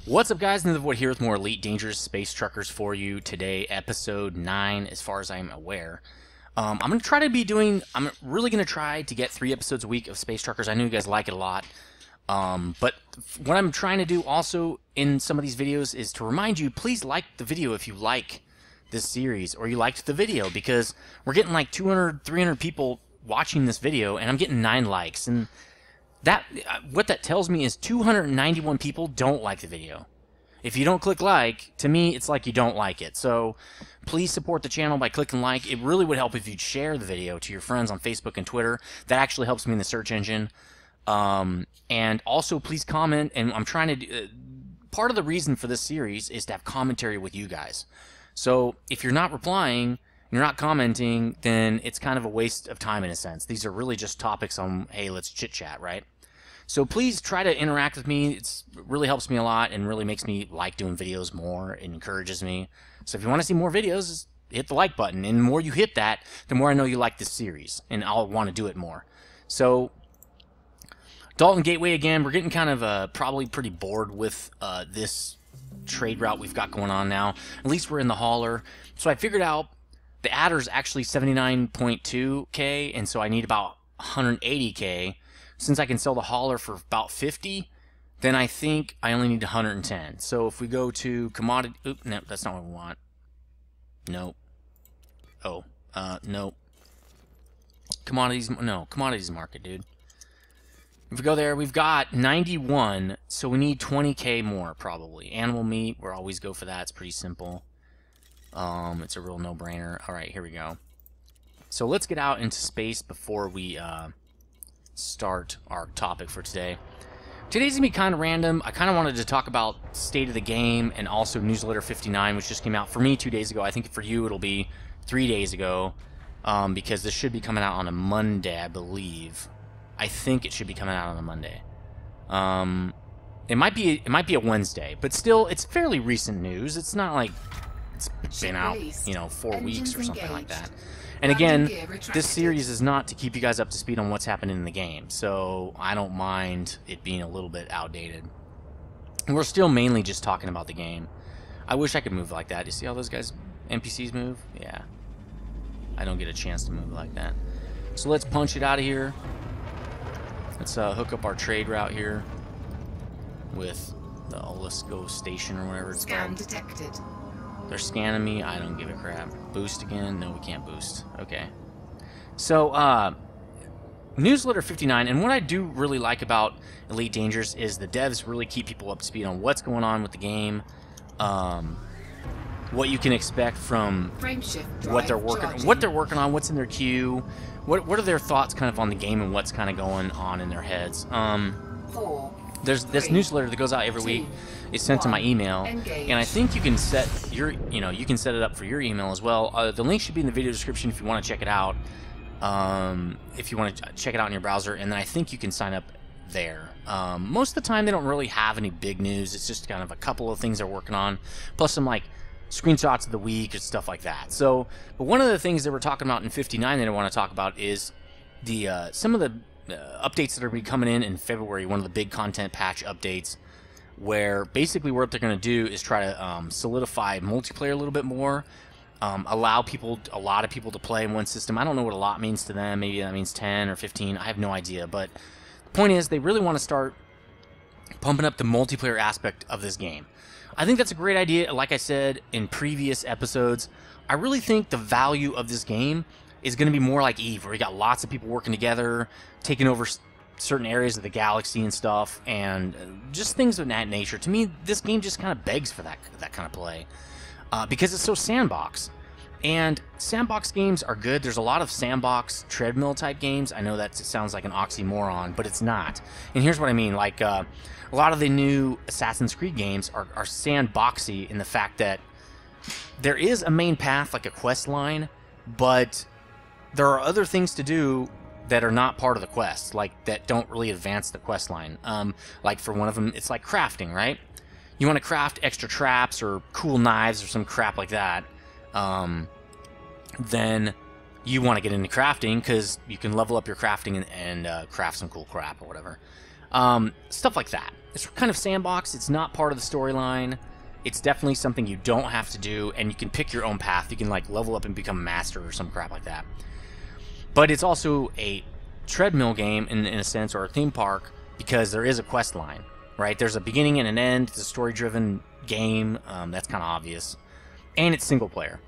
What's up, guys? nethervvoid here with more Elite Dangerous Space Truckers for you today, episode 9, as far as I'm aware. I'm really going to try to get 3 episodes a week of Space Truckers. I know you guys like it a lot. But what I'm trying to do also in some of these videos is to remind you, please like the video if you like this series, or you liked the video, because we're getting like 200, 300 people watching this video, and I'm getting 9 likes, and that what that tells me is 291 people don't like the video. If you don't click like, to me, it's like you don't like it. So please support the channel by clicking like. It really would help if you'd share the video to your friends on Facebook and Twitter. That actually helps me in the search engine. And also, please comment. And I'm trying to do, part of the reason for this series is to have commentary with you guys. So if you're not replying, you're not commenting, then it's kind of a waste of time in a sense. These are really just topics on, hey, let's chit-chat, right? So please try to interact with me. It really helps me a lot and really makes me like doing videos more. It encourages me. So if you want to see more videos, hit the like button. And the more you hit that, the more I know you like this series, and I'll want to do it more. So Dalton Gateway again. We're getting kind of probably pretty bored with this trade route we've got going on now. At least we're in the hauler. So I figured out the adder is actually 79.2k, and so I need about 180k. Since I can sell the hauler for about 50, then I think I only need 110. So if we go to commodity, oop, no, that's not what we want. Nope. Oh, nope. Commodities, no, commodities market, dude. If we go there, we've got 91, so we need 20k more probably. Animal meat, we'll always go for that. It's pretty simple. It's a real no-brainer. All right, here we go. So let's get out into space before we start our topic for today. Today's gonna be kind of random. I kind of wanted to talk about state of the game and also newsletter 59, which just came out for me 2 days ago. I think for you it'll be 3 days ago, because this should be coming out on a Monday, I believe. I think it should be coming out on a Monday. It might be a Wednesday, but still, it's fairly recent news. It's not like it's been out, you know, 4 weeks or something like that. And again, this series is not to keep you guys up to speed on what's happening in the game, so I don't mind it being a little bit outdated. And we're still mainly just talking about the game. I wish I could move like that. You see how those guys, NPCs move? Yeah. I don't get a chance to move like that. So let's punch it out of here. Let's hook up our trade route here with the Olisco station or whatever it's called. Detected. They're scanning me. I don't give a crap. Boost again? No, we can't boost. Okay. So, newsletter 59, and what I do really like about Elite Dangerous is the devs really keep people up to speed on what's going on with the game, what you can expect from what they're working on, what's in their queue, what are their thoughts kind of on the game and what's kind of going on in their heads. There's this newsletter that goes out every week. It's sent to my email, and I think you can set your, you can set it up for your email as well. The link should be in the video description if you want to check it out. If you want to check it out in your browser, and then I think you can sign up there. Most of the time, they don't really have any big news. It's just kind of a couple of things they're working on, plus some like screenshots of the week and stuff like that. So, but one of the things that we're talking about in 59 that I want to talk about is the some of the updates that are going to be coming in February. One of the big content patch updates, where basically what they're going to do is try to solidify multiplayer a little bit more, allow a lot of people to play in one system. I don't know what a lot means to them. Maybe that means 10 or 15. I have no idea. But the point is, they really want to start pumping up the multiplayer aspect of this game. I think that's a great idea. Like I said in previous episodes, I really think the value of this game is going to be more like EVE, where you got lots of people working together, taking over certain areas of the galaxy and stuff, and just things of that nature. To me, this game just kind of begs for that kind of play, because it's so sandbox. And sandbox games are good. There's a lot of sandbox treadmill type games. I know that sounds like an oxymoron, but it's not. And here's what I mean. Like a lot of the new Assassin's Creed games are sandboxy in the fact that there is a main path, like a quest line, but there are other things to do that are not part of the quest, like that don't really advance the quest line. Like for one of them, it's like crafting, right? You want to craft extra traps or cool knives or some crap like that. Then you want to get into crafting because you can level up your crafting and craft some cool crap or whatever. Stuff like that. It's kind of sandbox. It's not part of the storyline. It's definitely something you don't have to do, and you can pick your own path. You can like level up and become a master or some crap like that. But it's also a treadmill game in a sense, or a theme park, because there is a quest line, right? There's a beginning and an end. It's a story-driven game. That's kind of obvious. And it's single player.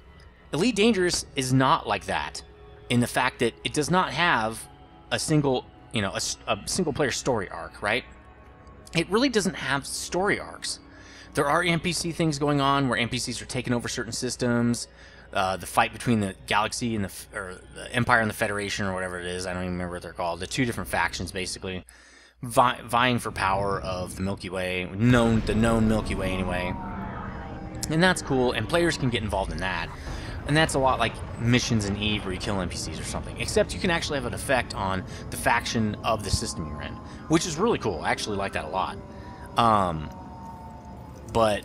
Elite Dangerous is not like that, in the fact that it does not have a single, a single player story arc, right? It really doesn't have story arcs. There are NPC things going on where NPCs are taking over certain systems. The fight between the Galaxy and the Empire and the Federation, or whatever it is, I don't even remember what they're called. The two different factions, basically, vying for power of the Milky Way, the known Milky Way anyway. And that's cool, and players can get involved in that. And that's a lot like missions in EVE where you kill NPCs or something. Except you can actually have an effect on the faction of the system you're in, which is really cool. I actually like that a lot. But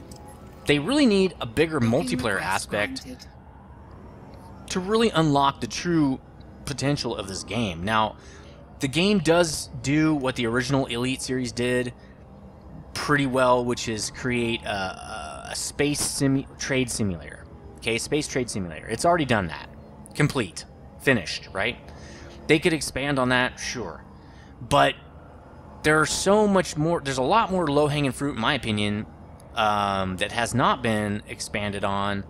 they really need a bigger multiplayer aspect to really unlock the true potential of this game. Now, the game does do what the original Elite series did pretty well, which is create a space trade simulator. Okay, space trade simulator. It's already done that. Complete. Finished, right? They could expand on that, sure. But there's so much more. There's a lot more low-hanging fruit, in my opinion, that has not been expanded on,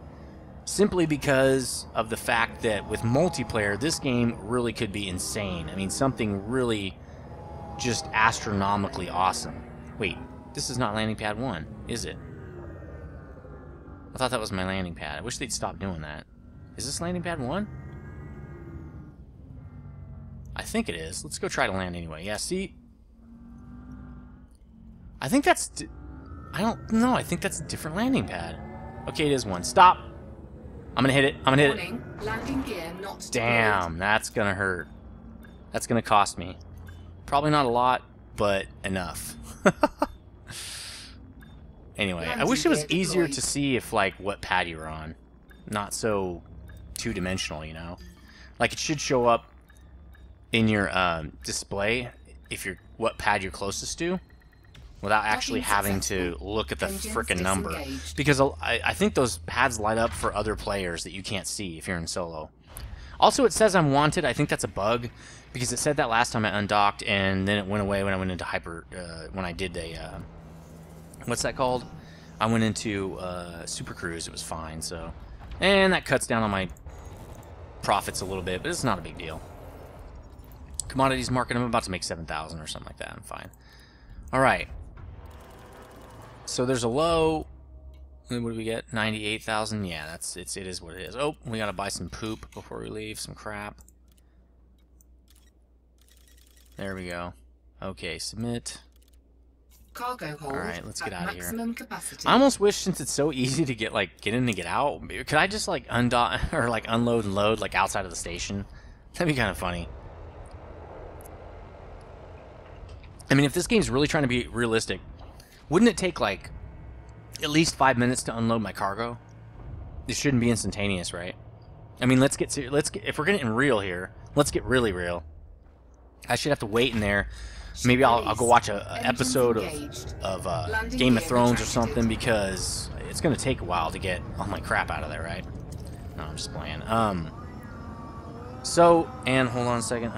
simply because of the fact that with multiplayer, this game really could be insane. I mean, something really just astronomically awesome. Wait, this is not landing pad 1, is it? I thought that was my landing pad. I wish they'd stop doing that. Is this landing pad 1? I think it is. Let's go try to land anyway. Yeah, see? I think that's... I don't know. I think that's a different landing pad. Okay, it is 1. Stop! I'm gonna hit it. I'm gonna hit it. Landing gear not Damn, that's gonna hurt. That's gonna cost me. Probably not a lot, but enough. Anyway, I wish it was easier to see if, like, what pad you were on. Not so two-dimensional, you know? Like, it should show up in your display if you're what pad you're closest to, without actually having to look at the frickin' number. Because I think those pads light up for other players that you can't see if you're in solo. Also, it says I'm wanted. I think that's a bug, because it said that last time I undocked, and then it went away when I went into when I did a... what's that called? I went into Super Cruise. It was fine, so... And that cuts down on my profits a little bit, but it's not a big deal. Commodities market, I'm about to make 7,000 or something like that. I'm fine. Alright. So there's a low... What do we get? 98,000? Yeah, it is what it is. Oh, we gotta buy some poop before we leave. Some crap. There we go. Okay, submit. Cargo hold. Alright, let's get out of here. Capacity. I almost wish, since it's so easy to get in and get out, could I just like undock or like unload and load like outside of the station? That'd be kind of funny. I mean, if this game's really trying to be realistic, wouldn't it take like at least 5 minutes to unload my cargo? It shouldn't be instantaneous, right? I mean, if we're getting real here, let's get really real. I should have to wait in there. Maybe I'll go watch an episode of Game of Thrones or something, because it's going to take a while to get all my crap out of there, right? No, I'm just playing. So, and hold on a second.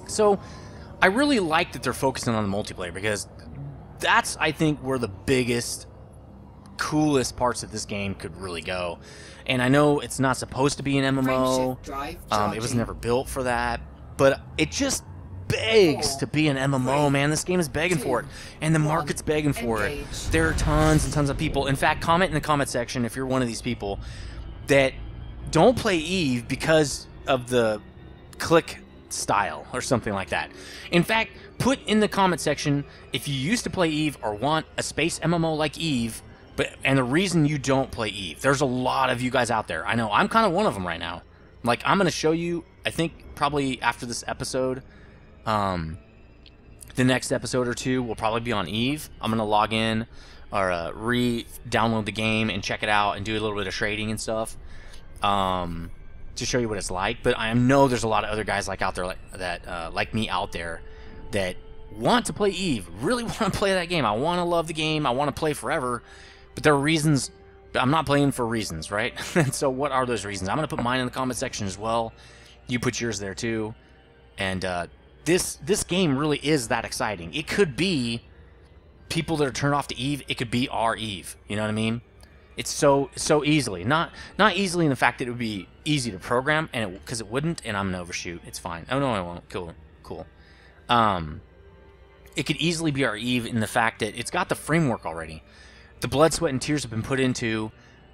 So, I really like that they're focusing on the multiplayer, because that's, I think, where the biggest, coolest parts of this game could really go. And I know it's not supposed to be an MMO. It was never built for that. But it just begs to be an MMO, man. This game is begging for it. And the market's begging for it. There are tons and tons of people. In fact, comment in the comment section if you're one of these people that don't play EVE because of the click style or something like that. In fact, put in the comment section if you used to play EVE or want a space MMO like EVE, and the reason you don't play EVE. There's a lot of you guys out there. I know, I'm kind of one of them right now. Like, I'm going to show you, I think probably after this episode, the next episode or two will probably be on EVE. I'm going to log in or re-download the game and check it out and do a little bit of trading and stuff to show you what it's like. But I know there's a lot of other guys like out there like me out there that want to play Eve, really want to play that game. I want to love the game. I want to play forever. But there are reasons. I'm not playing for reasons, right? And so what are those reasons? I'm going to put mine in the comment section as well. You put yours there too. And this game really is that exciting. It could be people that are turned off to Eve. It could be our Eve. You know what I mean? It's so easily. Not easily in the fact that it would be easy to program, and because it wouldn't, and I'm going to overshoot. It's fine. Oh, no, I won't. Cool. It could easily be our Eve in the fact that it's got the framework already. The blood, sweat, and tears have been put into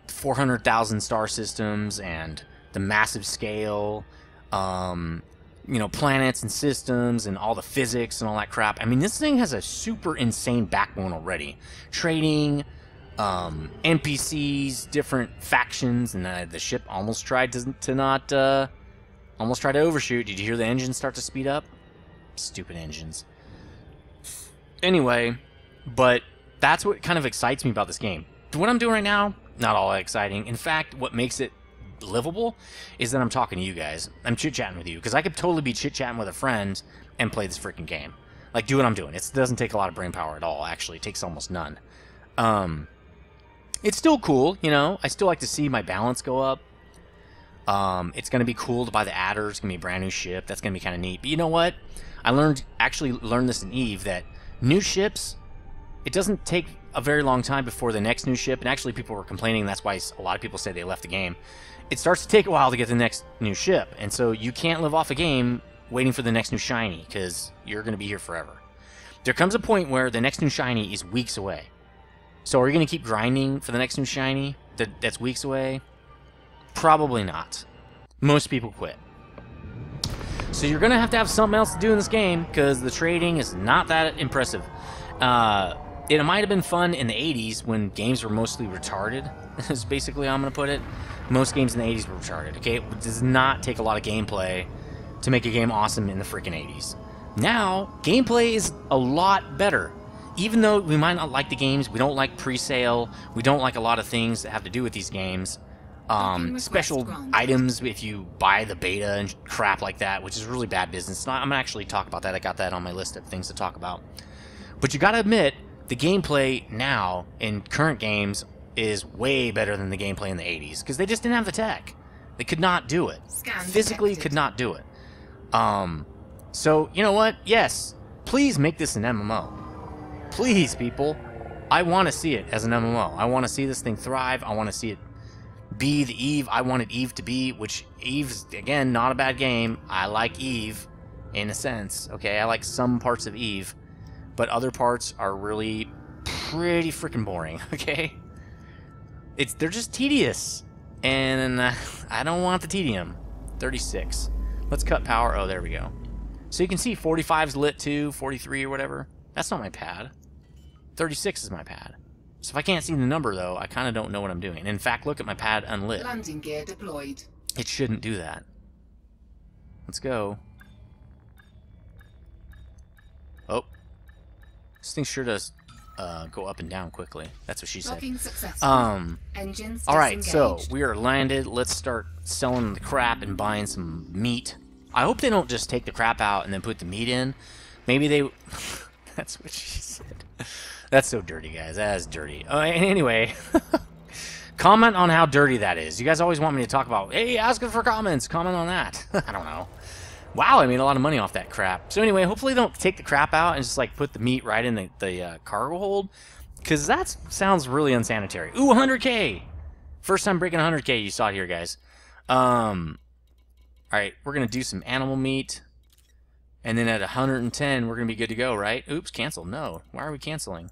400,000 star systems and the massive scale, you know, planets and systems and all the physics and all that crap. I mean, this thing has a super insane backbone already. Trading, NPCs, different factions, and the ship almost tried to overshoot. Did you hear the engines start to speed up? Stupid engines. Anyway, but that's what kind of excites me about this game. What I'm doing right now, not all that exciting. In fact, what makes it livable is that I'm talking to you guys. I'm chit-chatting with you, because I could totally be chit-chatting with a friend and play this freaking game. Like, do what I'm doing. It doesn't take a lot of brain power at all, actually. It takes almost none. It's still cool, you know. I still like to see my balance go up. It's going to be cool to buy the adder. It's going to be a brand new ship. That's going to be kind of neat. But you know what? I actually learned this in Eve, that new ships, it doesn't take a very long time before the next new ship, and actually people were complaining, that's why a lot of people say they left the game. It starts to take a while to get the next new ship, and so you can't live off a game waiting for the next new shiny, because you're going to be here forever. There comes a point where the next new shiny is weeks away. So are you going to keep grinding for the next new shiny that's weeks away? Probably not. Most people quit. So you're going to have something else to do in this game, because the trading is not that impressive. It might have been fun in the 80s when games were mostly retarded, is basically how I'm going to put it. Most games in the 80s were retarded, okay? It does not take a lot of gameplay to make a game awesome in the freaking 80s. Now, gameplay is a lot better. Even though we might not like the games, we don't like pre-sale, we don't like a lot of things that have to do with these games. Special items if you buy the beta and crap like that, which is really bad business. I'm going to actually talk about that. I got that on my list of things to talk about. But you got to admit, the gameplay now in current games is way better than the gameplay in the 80s, because they just didn't have the tech. They could not do it. Physically could not do it. So, you know what? Yes, please make this an MMO. Please, people. I want to see it as an MMO. I want to see this thing thrive. I want to see it be the Eve I wanted Eve to be, which Eve's, again, not a bad game. I like Eve, in a sense, okay? I like some parts of Eve, but other parts are really pretty freaking boring, okay? They're just tedious, and I don't want the tedium. 36. Let's cut power. Oh, there we go. So you can see 45's lit too, 43 or whatever. That's not my pad. 36 is my pad. So if I can't see the number, though, I kind of don't know what I'm doing. And in fact, look at my pad unlit. Landing gear deployed. It shouldn't do that. Let's go. Oh. This thing sure does go up and down quickly. That's what she said. Engines Alright, so we are landed. Let's start selling the crap and buying some meat. I hope they don't just take the crap out and then put the meat in. Maybe they... That's what she said. That's so dirty, guys. That is dirty. Anyway, comment on how dirty that is. You guys always want me to talk about, hey, ask us for comments. Comment on that. I don't know. Wow, I made a lot of money off that crap. So anyway, hopefully they don't take the crap out and just like put the meat right in the cargo hold, because that sounds really unsanitary. Ooh, 100K! First time breaking 100K. You saw it here, guys. Alright, we're going to do some animal meat. And then at 110, we're going to be good to go, right? Oops, cancel. No. Why are we canceling?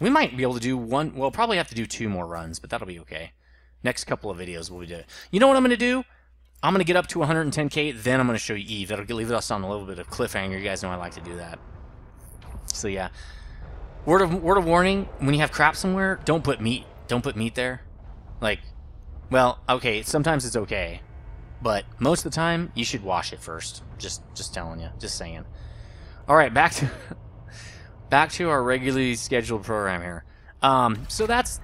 We might be able to do one. We'll probably have to do 2 more runs, but that'll be okay. Next couple of videos we'll do. You know what I'm going to do? I'm going to get up to 110K, then I'm going to show you Eve. That'll leave us on a little bit of cliffhanger. You guys know I like to do that. So yeah. Word of warning, when you have crap somewhere, don't put meat. Don't put meat there. Like, well, okay, sometimes it's okay. But most of the time, you should wash it first. Just telling you. Just saying. Alright, back to our regularly scheduled program here. So that's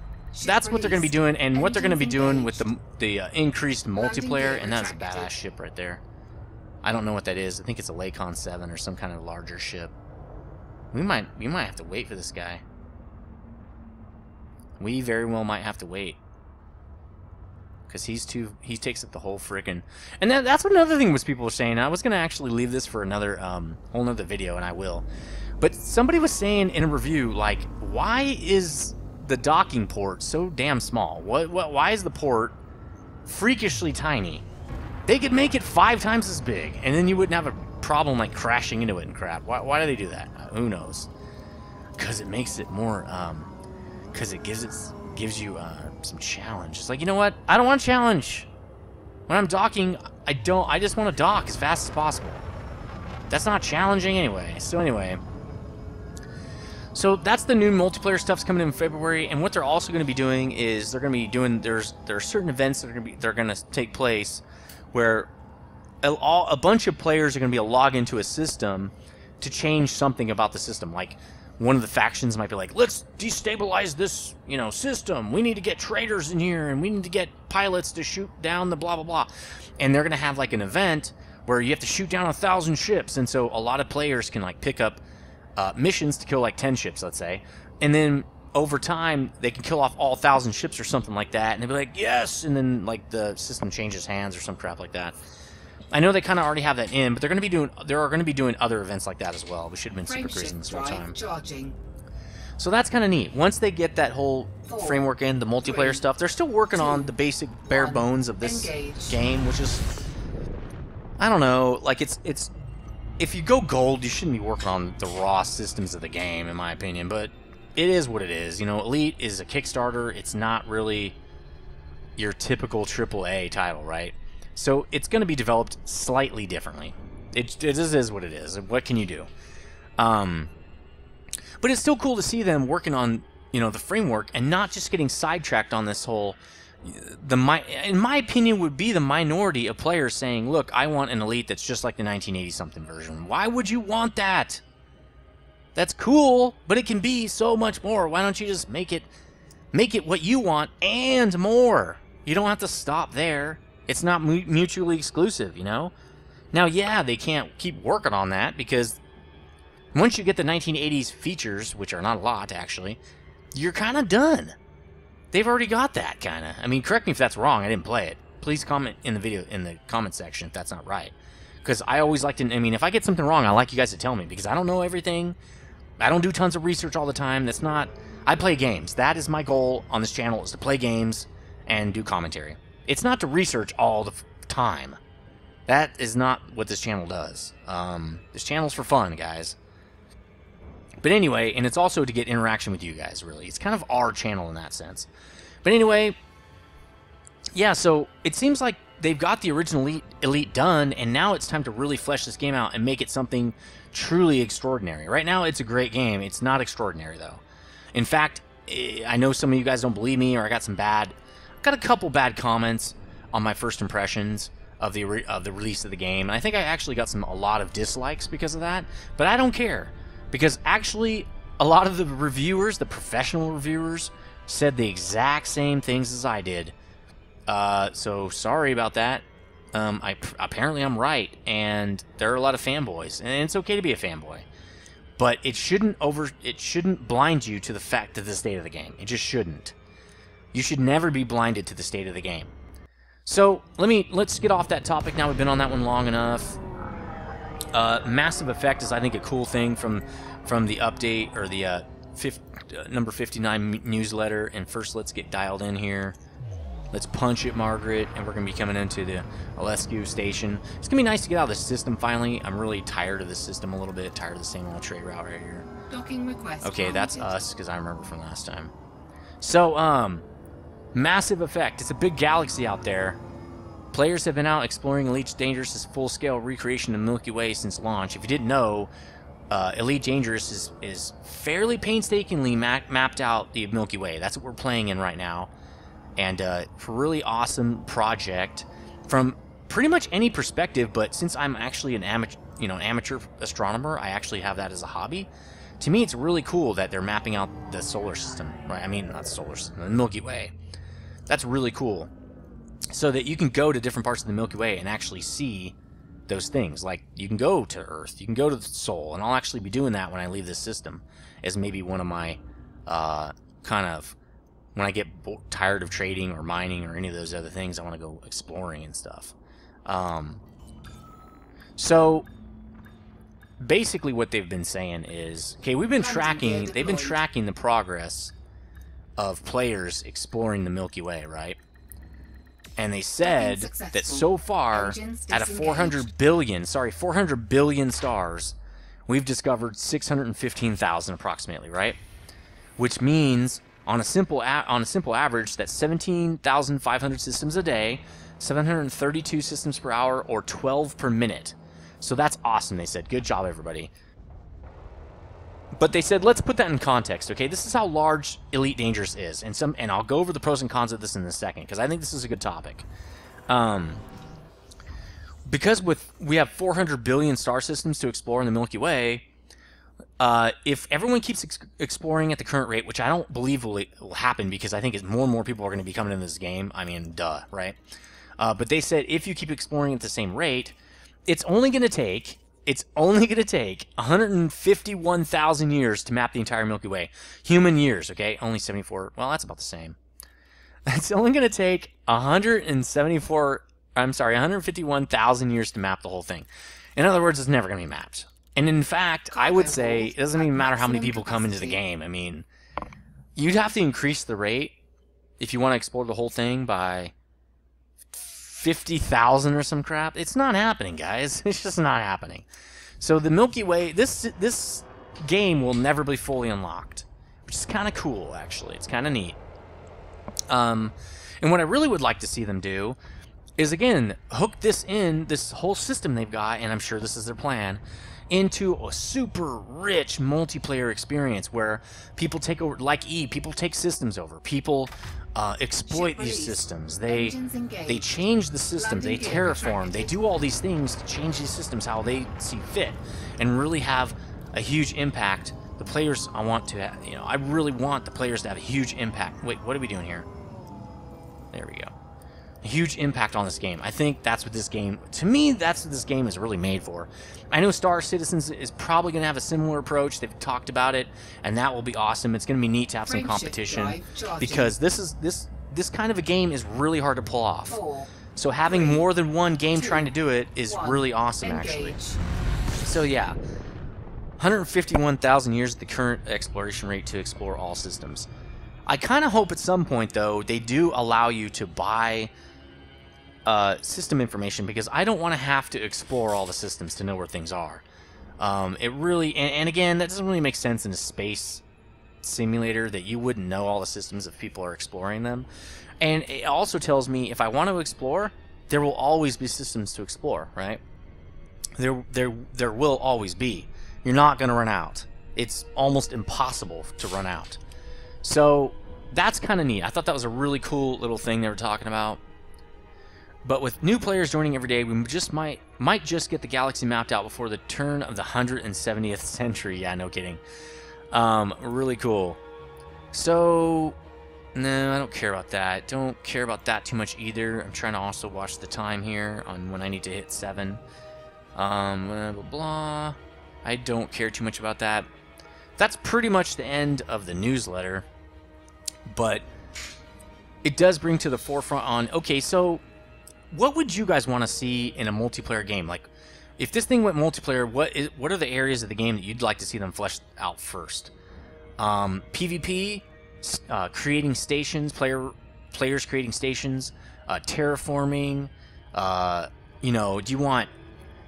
what they're going to be doing, and what they're going to be doing with the increased multiplayer, and that's a badass ship right there. I don't know what that is. I think it's a Lacon 7 or some kind of larger ship. We might have to wait for this guy. We very well might have to wait. Because he takes up the whole frickin'... And that's what another thing was people were saying. I was going to actually leave this for another whole nother video, and I will. But somebody was saying in a review, like, why is the docking port so damn small? Why is the port freakishly tiny? They could make it 5 times as big, and then you wouldn't have a problem like crashing into it and crap. Why do they do that? Who knows? Because it makes it more... Because it gives you some challenge. It's like, you know what? I don't want a challenge. When I'm docking, I just want to dock as fast as possible. That's not challenging anyway. So anyway, so that's the new multiplayer stuff's coming in February, and what they're also going to be doing is they're going to be doing there are certain events that are going to take place where a bunch of players are going to be able to log into a system to change something about the system. Like, one of the factions might be like, let's destabilize this, system. We need to get traders in here, and we need to get pilots to shoot down the blah, blah, blah. And they're going to have, like, an event where you have to shoot down 1,000 ships. And so a lot of players can, like, pick up missions to kill, like, 10 ships, let's say. And then over time, they can kill off all 1,000 ships or something like that. And they'll be like, yes! And then, like, the system changes hands or some crap like that. I know they kind of already have that in, but they're going to be doing other events like that as well. We should have been super cruising this whole time. So that's kind of neat. Once they get that whole framework in, the multiplayer stuff, they're still working on the basic bare bones of this game, which is, I don't know, like it's if you go gold, you shouldn't be working on the raw systems of the game, in my opinion, but it is what it is. Elite is a Kickstarter. It's not really your typical AAA title, right? So it's going to be developed slightly differently. It just is what it is. What can you do? But it's still cool to see them working on, the framework and not just getting sidetracked on this whole... in my opinion, would be the minority of players saying, look, I want an Elite that's just like the 1980-something version. Why would you want that? That's cool, but it can be so much more. Why don't you just make it what you want and more? You don't have to stop there. It's not mutually exclusive, Now, yeah, they can't keep working on that because once you get the 1980s features, which are not a lot, actually, you're kind of done. They've already got that, kind of. I mean, correct me if that's wrong. I didn't play it. Please comment in the comment section if that's not right. Because I always like to... if I get something wrong, I like you guys to tell me because I don't know everything. I don't do tons of research all the time. That's not... I play games. That is my goal on this channel, is to play games and do commentary. It's not to research all the time. That is not what this channel does. This channel's for fun, guys. But anyway, and it's also to get interaction with you guys, really. It's kind of our channel in that sense. But anyway, yeah, so it seems like they've got the original Elite done, and now it's time to really flesh this game out and make it something truly extraordinary. Right now, it's a great game. It's not extraordinary, though. In fact, I know some of you guys don't believe me, or I got a couple bad comments on my first impressions of the release of the game, and I think I actually got a lot of dislikes because of that, but I don't care, because actually a lot of the reviewers, the professional reviewers, said the exact same things as I did, so sorry about that. Apparently I'm right, and there are a lot of fanboys, and it's okay to be a fanboy, but it shouldn't blind you to the fact of the state of the game. It just shouldn't. You should never be blinded to the state of the game. So, let's get off that topic now. We've been on that one long enough. Massive Effect is, I think, a cool thing from the update, or the number 59 newsletter. And first, let's get dialed in here. Let's punch it, Margaret, and we're going to be coming into the Alescu station. It's going to be nice to get out of the system, finally. I'm really tired of the system a little bit. Tired of the same old trade route right here. Docking request. Okay, that's us, because I remember from last time. So, Massive Effect. It's a big galaxy out there. Players have been out exploring Elite Dangerous' full-scale recreation of the Milky Way since launch. If you didn't know, Elite Dangerous is fairly painstakingly mapped out the Milky Way. That's what we're playing in right now. And it's a really awesome project from pretty much any perspective, but since I'm actually an amateur astronomer, I actually have that as a hobby. To me, it's really cool that they're mapping out the solar system, right? Not the solar system, the Milky Way. That's really cool. So that you can go to different parts of the Milky Way and actually see those things. Like, you can go to Earth, you can go to the Sol, and I'll actually be doing that when I leave this system, as maybe one of my kind of, when I get tired of trading or mining or any of those other things, I want to go exploring and stuff. So basically what they've been saying is, okay, they've been tracking the progress of players exploring the Milky Way, right? And they said that so far, out of 400 billion stars, we've discovered 615,000 approximately, right? Which means, on a simple average, that's 17,500 systems a day, 732 systems per hour, or 12 per minute. So that's awesome, they said. Good job, everybody. But they said, let's put that in context, okay? This is how large Elite Dangerous is. And I'll go over the pros and cons of this in a second, because I think this is a good topic. Because we have 400 billion star systems to explore in the Milky Way, if everyone keeps exploring at the current rate, which I don't believe will happen, because I think more and more people are going to be coming into this game. I mean, duh, right? But they said if you keep exploring at the same rate, it's only going to take 151,000 years to map the entire Milky Way. Human years, okay? Only 74. Well, that's about the same. It's only going to take 151,000 years to map the whole thing. In other words, it's never going to be mapped. And in fact, I would say it doesn't even matter how many people come into the game. I mean, you'd have to increase the rate if you want to explore the whole thing by 50,000 or some crap. It's not happening, guys. It's just not happening. So the Milky Way, this game will never be fully unlocked, which is kind of cool, actually. It's kind of neat. And what I really would like to see them do is, again, hook this whole system they've got, and I'm sure this is their plan, into a super rich multiplayer experience where people take over, like people take systems over. People exploit these systems. They change the systems. They terraform. They do all these things to change these systems how they see fit, and really have a huge impact. The players, I really want the players to have a huge impact. Wait, what are we doing here? There we go. A huge impact on this game. I think that's what this game, to me, that's what this game is really made for. I know Star Citizens is probably going to have a similar approach. They've talked about it, and that will be awesome. It's going to be neat to have some competition, because this kind of a game is really hard to pull off. So having more than one game trying to do it is really awesome, actually. So yeah, 151,000 years at the current exploration rate to explore all systems. I kind of hope at some point, though, they do allow you to buy system information, because I don't want to have to explore all the systems to know where things are. It really, and again, that doesn't really make sense in a space simulator, that you wouldn't know all the systems if people are exploring them. And it also tells me if I want to explore, there will always be systems to explore, right? There will always be. You're not going to run out. It's almost impossible to run out. So that's kind of neat. I thought that was a really cool little thing they were talking about. But with new players joining every day, we just might just get the galaxy mapped out before the turn of the 170th century. Yeah, no kidding. Really cool. So, no, I don't care about that. Don't care about that too much either. I'm trying to also watch the time here on when I need to hit 7. Blah, blah, blah. I don't care too much about that. That's pretty much the end of the newsletter. But it does bring to the forefront on, okay, so what would you guys want to see in a multiplayer game? Like, if this thing went multiplayer, what are the areas of the game that you'd like to see them fleshed out first? PvP, creating stations, players creating stations, terraforming. Do you want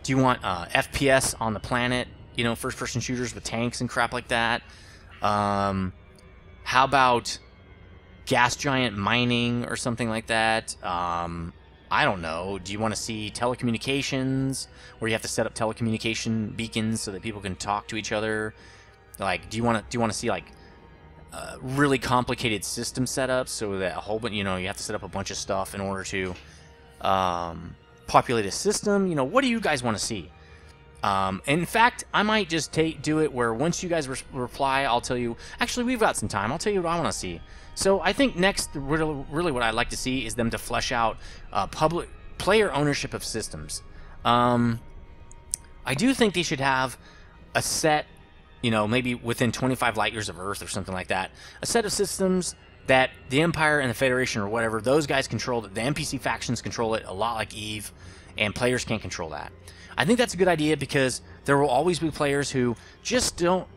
FPS on the planet? First-person shooters with tanks and crap like that. How about gas giant mining or something like that? I don't know. Do you want to see telecommunications, where you have to set up telecommunication beacons so that people can talk to each other? Like, do you want to see like really complicated system setups, so that a whole bunch, you have to set up a bunch of stuff in order to populate a system? What do you guys want to see? In fact, I might just do it where once you guys reply, I'll tell you. Actually, we've got some time. I'll tell you what I want to see. So I think next, really what I'd like to see is them to flesh out public player ownership of systems. I do think they should have a set, you know, maybe within 25 light years of Earth or something like that, a set of systems that the Empire and the Federation or whatever, those guys control it. The NPC factions control it a lot like EVE, and players can't control that. I think that's a good idea because there will always be players who just don't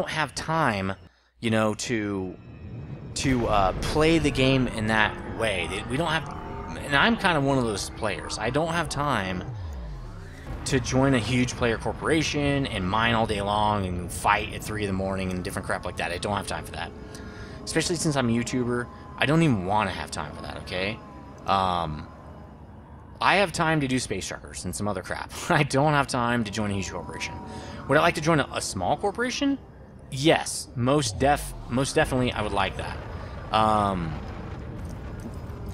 have time, you know, to play the game in that way. We don't have, and I'm kind of one of those players. I don't have time to join a huge player corporation and mine all day long and fight at 3 in the morning and different crap like that. I don't have time for that. Especially since I'm a YouTuber, I don't even want to have time for that, okay? I have time to do space truckers and some other crap. I don't have time to join a huge corporation. Would I like to join a small corporation? Yes, most definitely I would like that.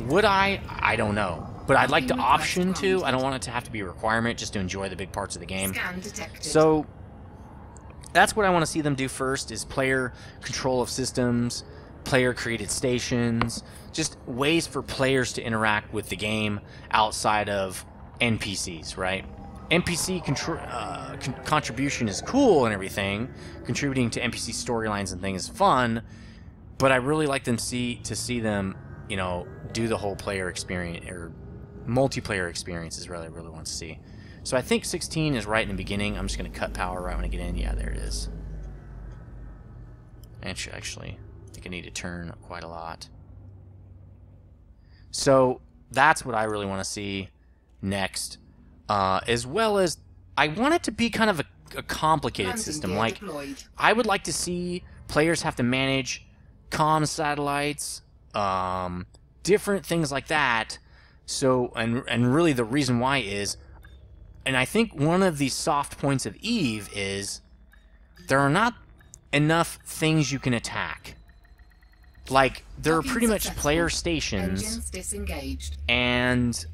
Would I? I don't know. But I'd like the option to. I don't want it to have to be a requirement just to enjoy the big parts of the game. So that's what I want to see them do first is player control of systems, player created stations, just ways for players to interact with the game outside of NPCs, right? NPC contribution is cool and everything. Contributing to NPC storylines and things is fun, but I really like them to see them, you know, do the whole player experience or multiplayer experience is what I really want to see. So I think 16 is right in the beginning. I'm just going to cut power right when I get in. Yeah, there it is. Actually, I think I need to turn quite a lot. So that's what I really want to see next. As well as I want it to be kind of a complicated system. Like, I would like to see players have to manage comm satellites, different things like that. So, and really the reason why is, and I think one of the soft points of EVE is there are not enough things you can attack. Like, there are pretty much player stations, and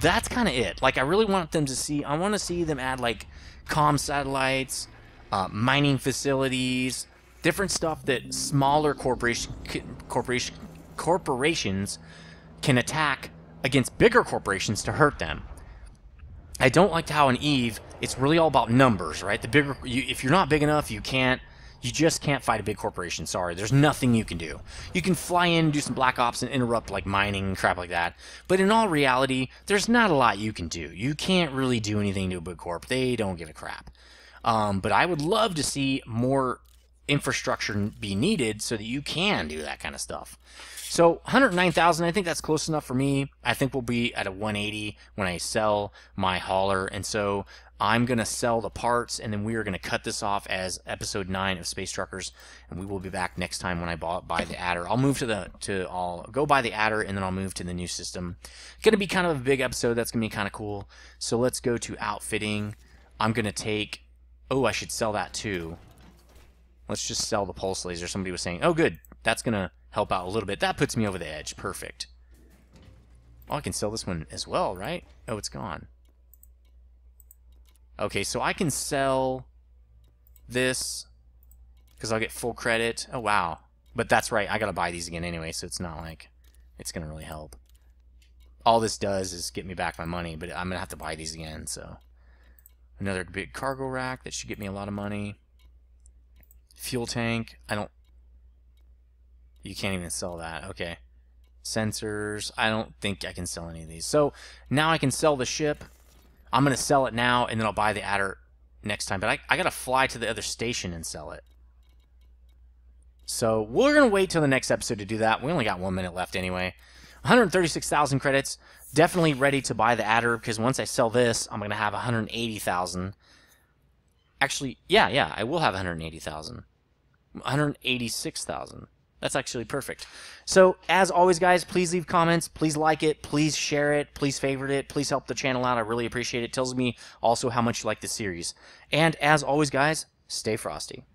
that's kind of it. Like, I really want them to see, I want to see them add, like, comm satellites, mining facilities, different stuff that smaller corporations can attack against bigger corporations to hurt them. I don't like how in EVE, it's really all about numbers, right? The bigger, if you're not big enough, you just can't fight a big corporation. Sorry, there's nothing you can do. You can fly in, do some black ops, and interrupt like mining and crap like that. But in all reality, there's not a lot you can do. You can't really do anything to a big corp. They don't give a crap. But I would love to see more infrastructure be needed so that you can do that kind of stuff. So 109,000, I think that's close enough for me. I think we'll be at a 180 when I sell my hauler, and so I'm going to sell the parts, and then we are going to cut this off as episode 9 of Space Truckers, and we will be back next time when I buy the adder. I'll move I'll go buy the adder, and then I'll move to the new system. Going to be kind of a big episode. That's going to be kind of cool. So let's go to outfitting. I'm going to take, oh, I should sell that too. Let's just sell the pulse laser. Somebody was saying, oh, good. That's going to help out a little bit. That puts me over the edge. Perfect. Oh, I can sell this one as well, right? Oh, it's gone. Okay, so I can sell this because I'll get full credit. Oh, wow. But that's right. I got to buy these again anyway, so it's not like it's going to really help. All this does is get me back my money, but I'm going to have to buy these again, so. Another big cargo rack. That should get me a lot of money. Fuel tank. You can't even sell that. Okay. Sensors. I don't think I can sell any of these. So now I can sell the ship. I'm going to sell it now, and then I'll buy the adder next time. But I got to fly to the other station and sell it. So we're going to wait till the next episode to do that. We only got 1 minute left anyway. 136,000 credits. Definitely ready to buy the adder, because once I sell this, I'm going to have 180,000. Actually, yeah, I will have 180,000. 186,000. That's actually perfect. So, as always, guys, please leave comments. Please like it. Please share it. Please favorite it. Please help the channel out. I really appreciate it. It tells me also how much you like the series. And, as always, guys, stay frosty.